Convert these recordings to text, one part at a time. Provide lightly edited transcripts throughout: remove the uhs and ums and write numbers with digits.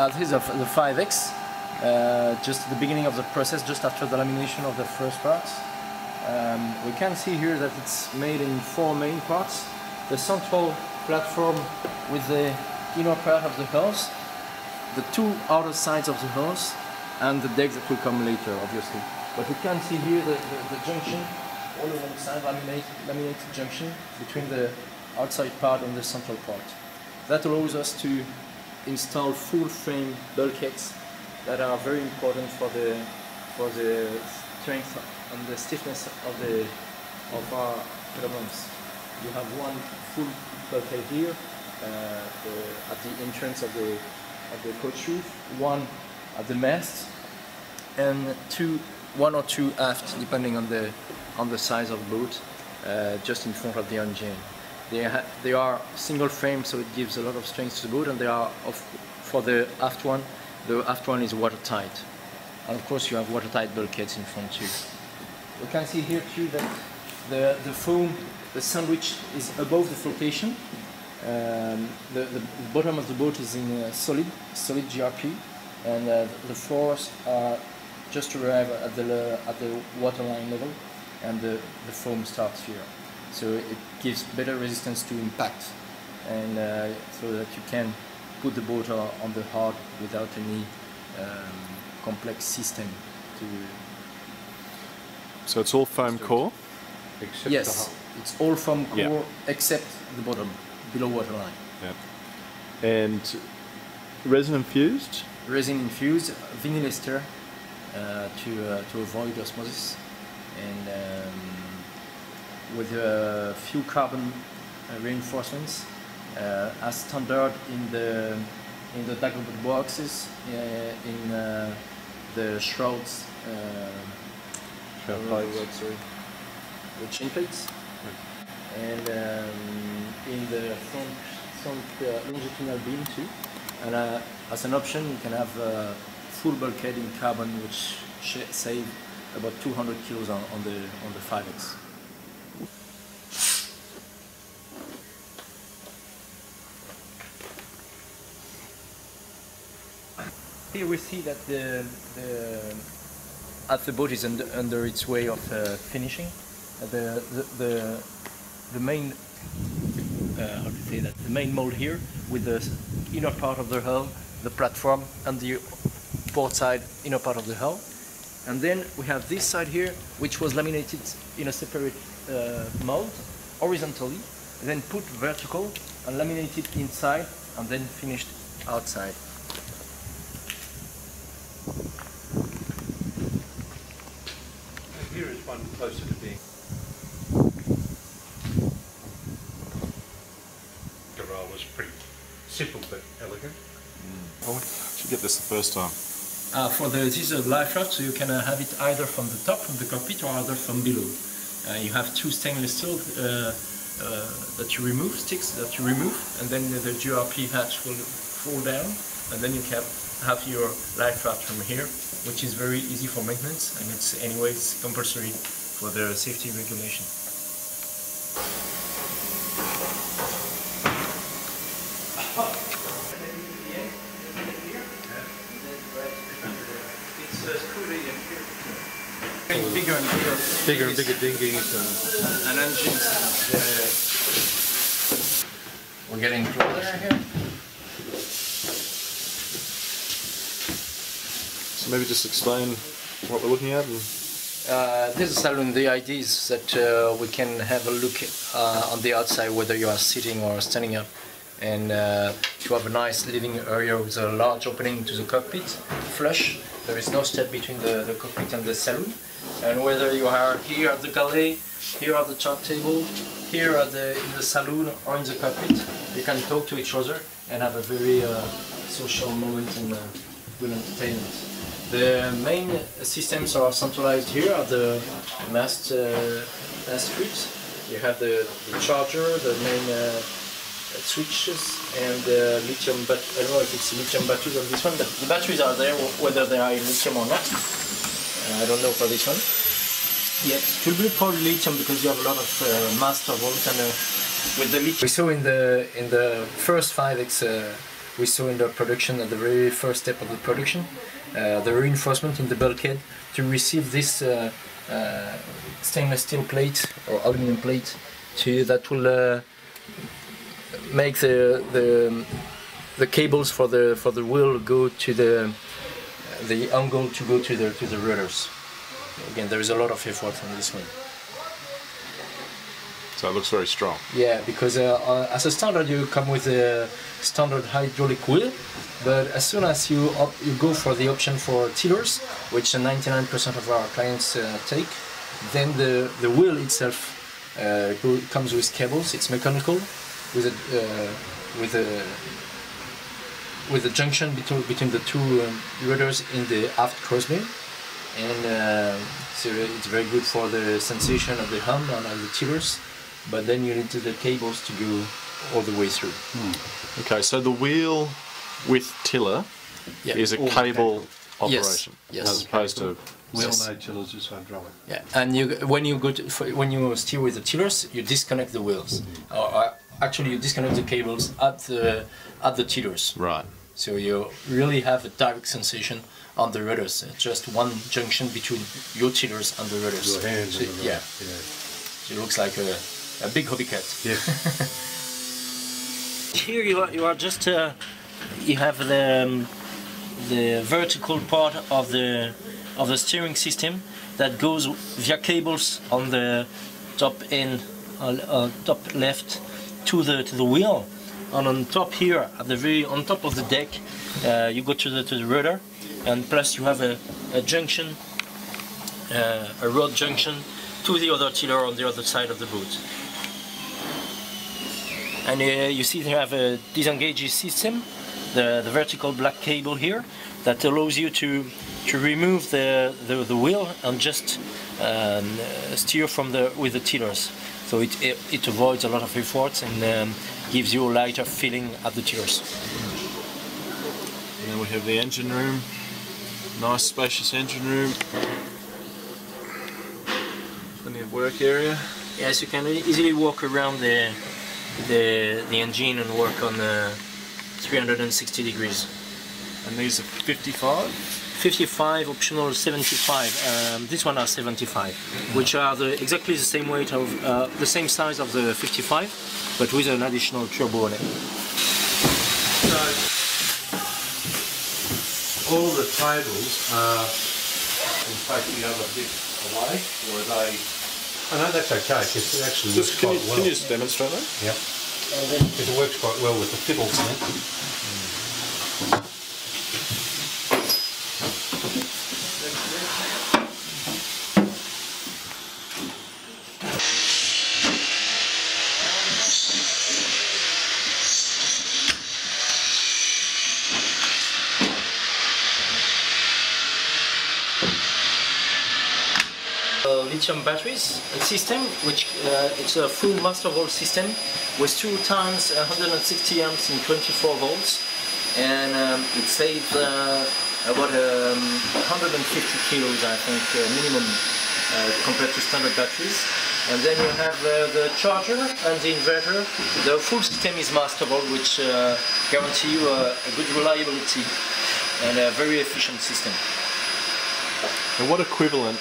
Here's the 5X, just at the beginning of the process, just after the lamination of the first parts. We can see here that it's made in 4 main parts. The central platform with the inner part of the hose, the 2 outer sides of the hose, and the deck that will come later, obviously. But we can see here the junction, all alongside laminated junction between the outside part and the central part. That allows us to install full frame bulkheads that are very important for the strength and the stiffness of our columns. You have one full bulkhead here at the entrance of the coach roof, one at the mast, and 1 or 2 aft, depending on the size of the boat, just in front of the engine. They are single frame, so it gives a lot of strength to the boat, and they are for the aft one. The aft one is watertight, and of course you have watertight bulkheads in front too. We can see here too that the foam, the sandwich is above the flotation. The bottom of the boat is in solid GRP, and the floors are just arrive at the waterline level, and the foam starts here. So it gives better resistance to impact, and so that you can put the boat on the hard without any complex system to. So it's all foam core? Except yes, it's all foam core except the bottom, below waterline. Yeah. And resin infused? Resin infused, vinyl ester to avoid osmosis, and with a few carbon reinforcements as standard in the daggerboat boxes, in the shrouds, the chain plates, and in the front longitudinal beam too. And as an option, you can have a full bulkhead in carbon, which save about 200 kilos on the 5X. Here we see that the boat is under its way of finishing. The main how to say that, the main mold here with the inner part of the hull, the platform, and the port side inner part of the hull. And then we have this side here, which was laminated in a separate mold horizontally, then put vertical and laminated inside, and then finished outside. Here is one closer to being. The roll was pretty simple but elegant. Oh, we should get this the first time. This is a life raft, so you can have it either from the top, from the cockpit, or either from below. You have 2 stainless steel that you remove, sticks that you remove, and then the GRP hatch will fall down, and then you can have your life raft from here, which is very easy for maintenance, and it's anyways compulsory for the safety regulation. Bigger and bigger dinghies and engines. We're getting closer here. So maybe just explain what we're looking at. This is a saloon. The idea is that we can have a look on the outside, whether you are sitting or standing up, and to have a nice living area with a large opening to the cockpit, flush. There is no step between the cockpit and the saloon. And whether you are here at the galley, here at the chart table, here in the saloon or in the cockpit, you can talk to each other and have a very social moment and good entertainment. The main systems are centralized here at the mast strips. You have the charger, the main switches, and the lithium, but I don't know if it's lithium batteries on this one, but the batteries are there, whether they are in lithium or not. I don't know for this one. Yes, it will be probably lithium because you have a lot of master volt, and with the lithium. We saw in the first 5X we saw in the production at the very first step of the production, the reinforcement in the bulkhead to receive this stainless steel plate or aluminum plate that will make the cables for the wheel go to the angle to go to the rudders. Again, there is a lot of effort on this one. So it looks very strong. Yeah, because as a standard you come with a standard hydraulic wheel, but as soon as you go for the option for tillers, which 99% of our clients take, then the wheel itself comes with cables. It's mechanical, with a junction between the two rudders in the aft crossbeam, and so it's very good for the sensation of the hum on the tillers. But then you need the cables to go all the way through. Okay, so the wheel with tiller is a cable operation, as opposed to Wheel-made tillers is hydraulic. Yeah, and when you steer with the tillers, you disconnect the wheels. Actually, you disconnect the cables at the tillers. Right. So you really have a direct sensation on the rudders. Just one junction between your tillers and the rudders. Your hands. So, and the yeah. Yeah. It looks like a big hobby cat. Yeah. Here you are just you have the vertical part of the steering system that goes via cables on the top top left to the wheel, and on top here at the on top of the deck you go to the rudder, and plus you have a junction, a rod junction to the other tiller on the other side of the boat. And you see they have a disengage system, the vertical black cable here, that allows you to remove the wheel and just steer with the tillers. So it avoids a lot of effort and gives you a lighter feeling at the tillers. And then we have the engine room, nice spacious engine room. Plenty of work area. Yes, you can easily walk around the engine and work on 360 degrees. And these are 55? 55, optional 75. This one are 75, which are exactly the same weight of the same size of the 55, but with an additional turbo on it. So all the tables are in fact the other bit away, or are they? I know that's okay because it actually works quite well. Can you just demonstrate that? Yep. Because it works quite well with the fiddles in it. Lithium batteries, a system which it's a full master volt system with 2 times 160 amps in 24 volts, and it saves about 150 kilos, I think, minimum compared to standard batteries. And then you have the charger and the inverter. The full system is master volt, which guarantee you a good reliability and a very efficient system. And what equivalent?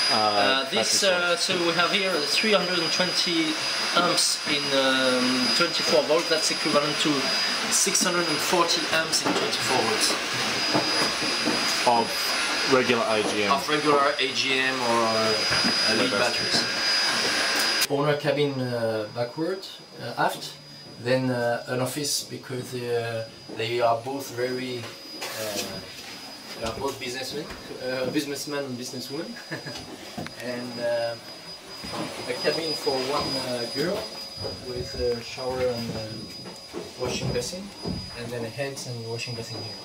So we have here 320 amps in 24 volts. That's equivalent to 640 amps in 24 volts. Of regular AGM? Of regular AGM or lead batteries. Owner cabin backward, aft, then an office, because they are both very they are both businessmen and businesswomen, and a cabin for one girl with a shower and washing basin, and then a heads and washing basin here.